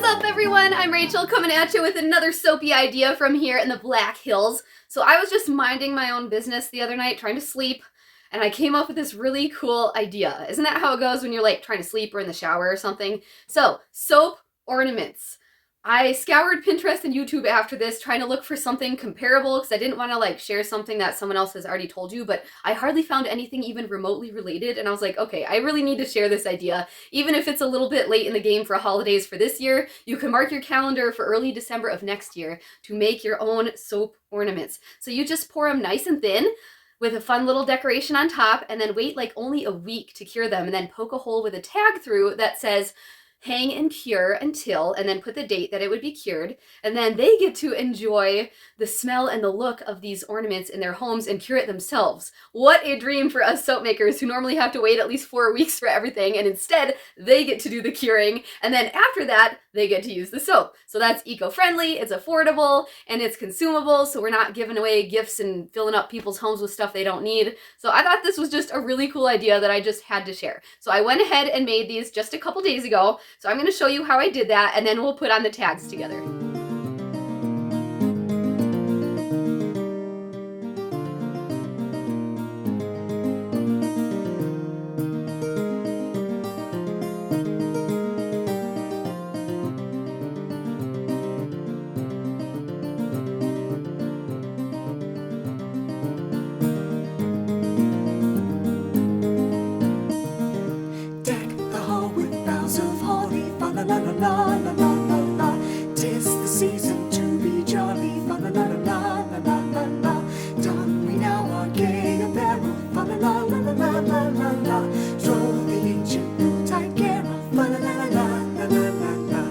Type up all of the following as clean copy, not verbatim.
What's up, everyone? I'm Rachel coming at you with another soapy idea from here in the Black Hills. So I was just minding my own business the other night trying to sleep, and I came up with this really cool idea. Isn't that how it goes when you're like trying to sleep or in the shower or something? So, soap ornaments. I scoured Pinterest and YouTube after this trying to look for something comparable because I didn't want to like share something that someone else has already told you, but I hardly found anything even remotely related, and I was like, okay, I really need to share this idea. Even if it's a little bit late in the game for holidays for this year, you can mark your calendar for early December of next year to make your own soap ornaments. So you just pour them nice and thin with a fun little decoration on top, and then wait like only a week to cure them, and then poke a hole with a tag through that says hang and cure until, and then put the date that it would be cured, and then they get to enjoy the smell and the look of these ornaments in their homes and cure it themselves. What a dream for us soap makers who normally have to wait at least 4 weeks for everything, and instead they get to do the curing, and then after that they get to use the soap. So that's eco-friendly, it's affordable, and it's consumable, so we're not giving away gifts and filling up people's homes with stuff they don't need. So I thought this was just a really cool idea that I just had to share. So I went ahead and made these just a couple days ago. So I'm going to show you how I did that, and then we'll put on the tags together. La la la la la la la la. 'Tis the season to be jolly. Fa la la la la la la la la. Don we now our gay apparel. Fa la la la la la la la la. Throw the ancient Yuletide carol. Fa la la la la la la la la.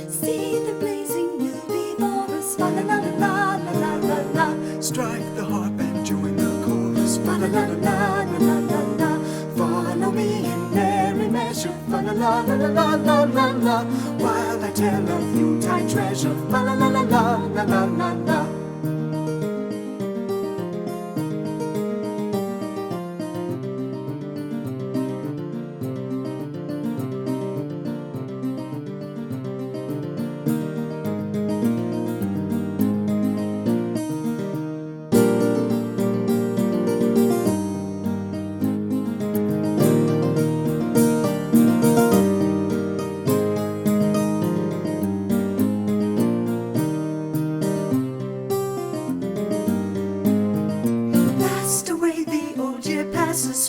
See the blazing will before us. Fa la la la la la la la la. Strike the harp and join the chorus. Fa la la la la la la la. Follow me in merry measure. Fa la la la la la la la la. While I tell of Yuletide treasure. Fa la la la la la la la la.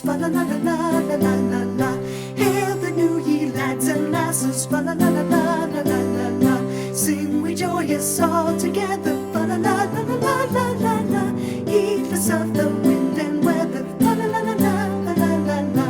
Fa la la la la la la la la. Hail the new ye lads and lasses. Fa la la la la la la la la. Sing we joyous all together. Fa la la la la la la la la. Heedless of the wind and weather. Fa la la la la la la la la.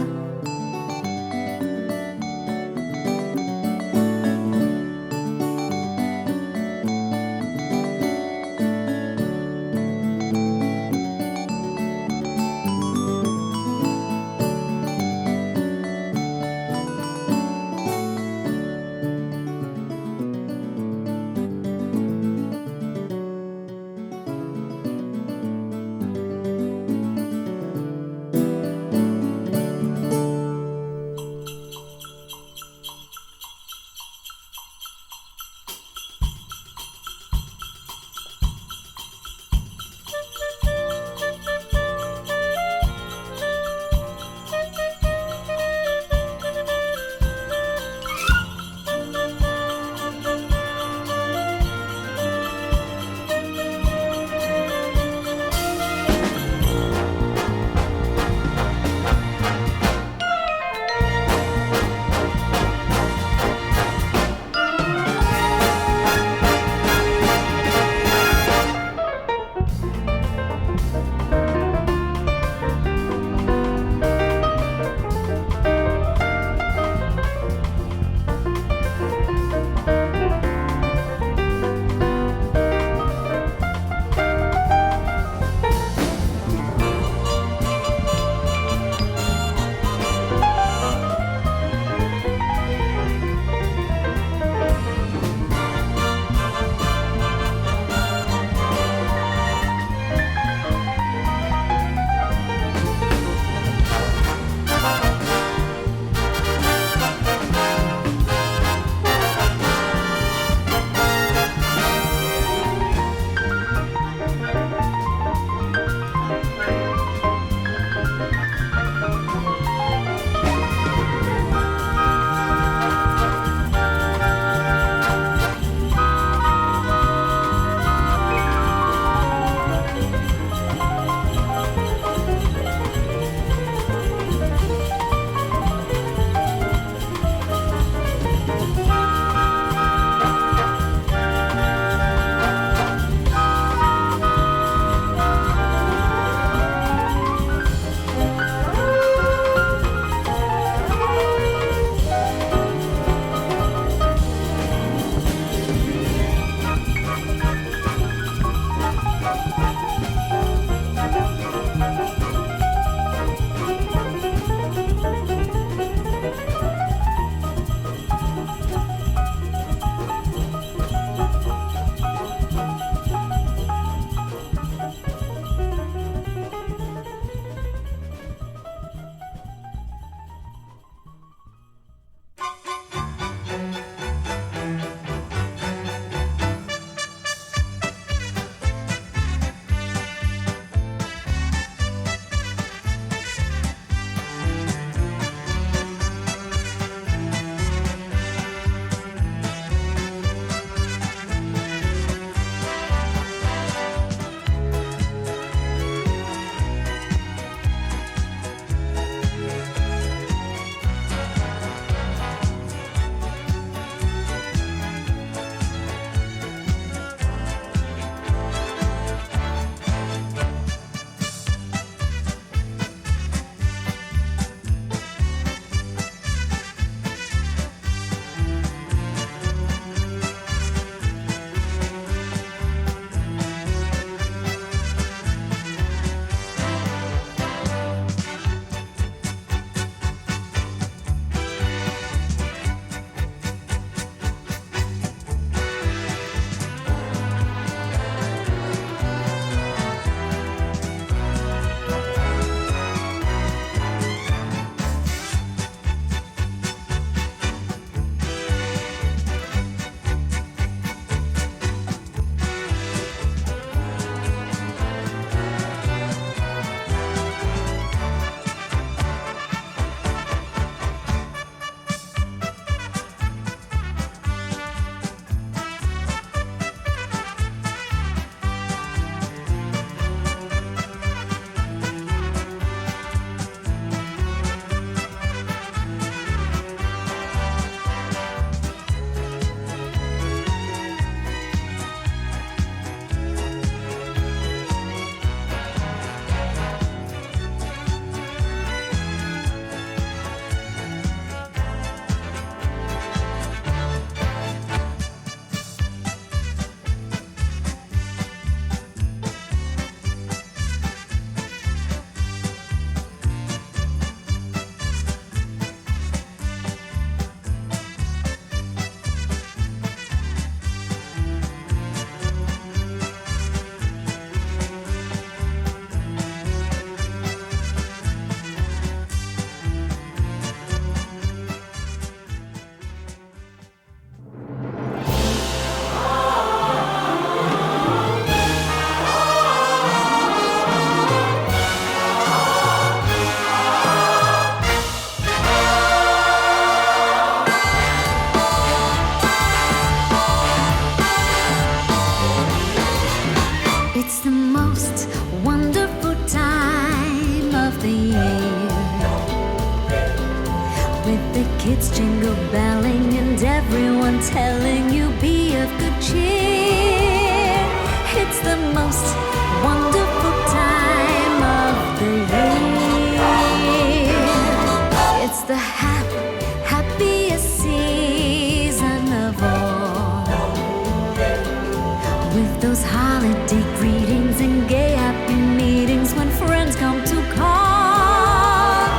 those holiday greetings and gay happy meetings when friends come to call.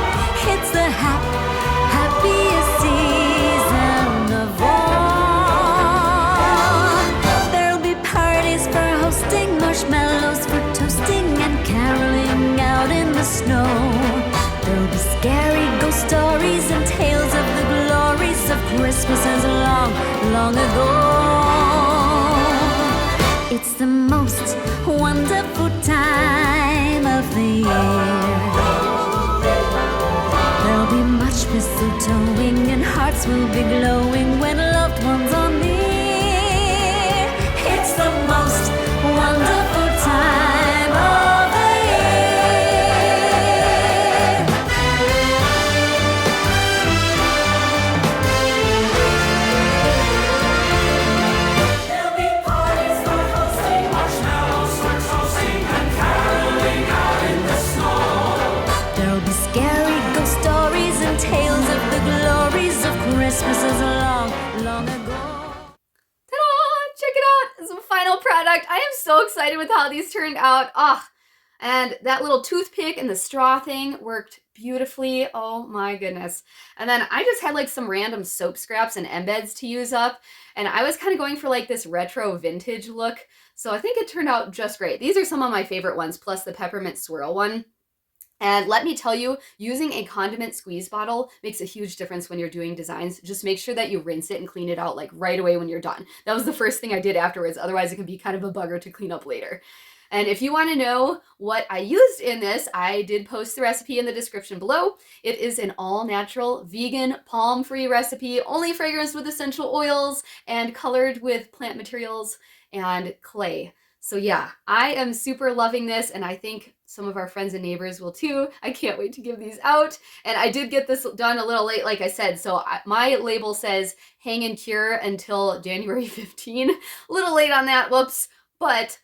It's the happiest season of all. There'll be parties for hosting, marshmallows for toasting, and caroling out in the snow. There'll be scary ghost stories and tales of the glories of Christmases long, long ago. It's the most wonderful time of the year. There'll be much mistletoeing and hearts will be glowing when loved ones are near. It's the most wonderful time of the year. There'll be parties for hosting, marshmallows for toasting, and caroling out in the snow. There'll be scary ghost stories and tales of the glories of Christmases long, long ago. Ta-da! Check it out! It's a final product. I am so excited with how these turned out. And that little toothpick and the straw thing worked beautifully. Oh my goodness. And then I just had like some random soap scraps and embeds to use up. And I was kind of going for like this retro vintage look. So I think it turned out just great. These are some of my favorite ones, plus the peppermint swirl one. And let me tell you, using a condiment squeeze bottle makes a huge difference when you're doing designs. Just make sure that you rinse it and clean it out like right away when you're done. That was the first thing I did afterwards. Otherwise, it can be kind of a bugger to clean up later. And if you want to know what I used in this, I did post the recipe in the description below. It is an all-natural, vegan, palm-free recipe, only fragranced with essential oils and colored with plant materials and clay. So yeah, I am super loving this, and I think some of our friends and neighbors will too. I can't wait to give these out. And I did get this done a little late, like I said. So my label says hang and cure until January 15. A little late on that, whoops. But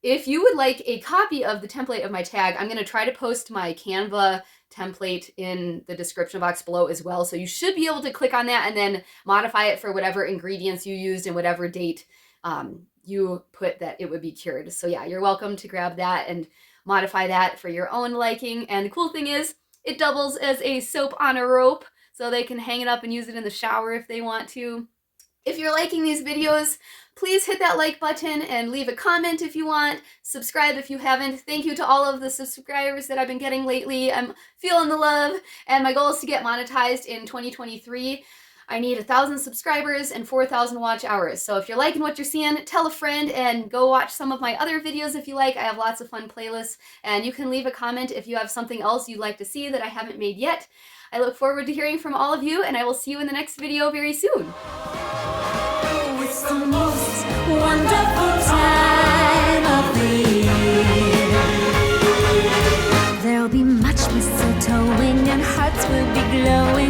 if you would like a copy of the template of my tag, I'm going to try to post my Canva template in the description box below as well. So you should be able to click on that and then modify it for whatever ingredients you used and whatever date you put that it would be cured. So yeah, you're welcome to grab that and modify that for your own liking. And the cool thing is it doubles as a soap on a rope, so they can hang it up and use it in the shower if they want to. If you're liking these videos, please hit that like button and leave a comment if you want. Subscribe if you haven't. Thank you to all of the subscribers that I've been getting lately. I'm feeling the love, and my goal is to get monetized in 2023. I need 1,000 subscribers and 4,000 watch hours. So if you're liking what you're seeing, tell a friend and go watch some of my other videos if you like. I have lots of fun playlists, and you can leave a comment if you have something else you'd like to see that I haven't made yet. I look forward to hearing from all of you, and I will see you in the next video very soon. It's the most wonderful time of the year. There'll be much mistletoeing and hearts will be glowing